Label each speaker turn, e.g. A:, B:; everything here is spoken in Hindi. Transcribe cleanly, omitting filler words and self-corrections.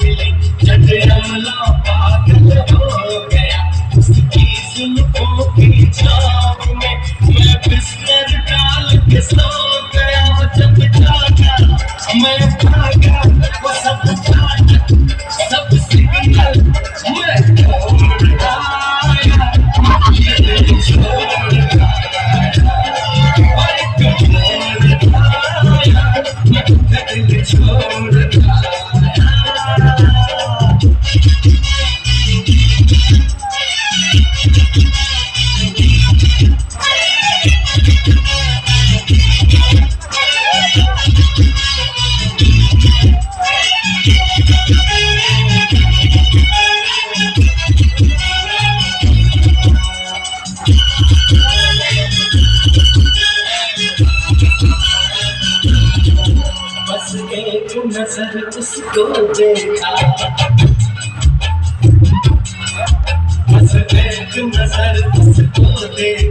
A: मिली जब अमला पागल हो गया उसकी जुल्फों की छाव में मैं बिस्तर डाल के सो गया जब जागा मैं भागा वो सब जागा सब सिग्नल मैं छोड़ आया दिल छोड़ आया और छोड़ आया दिल छोड़ आया बस एक नजर उसको देखा बस एक नजर उसको देखा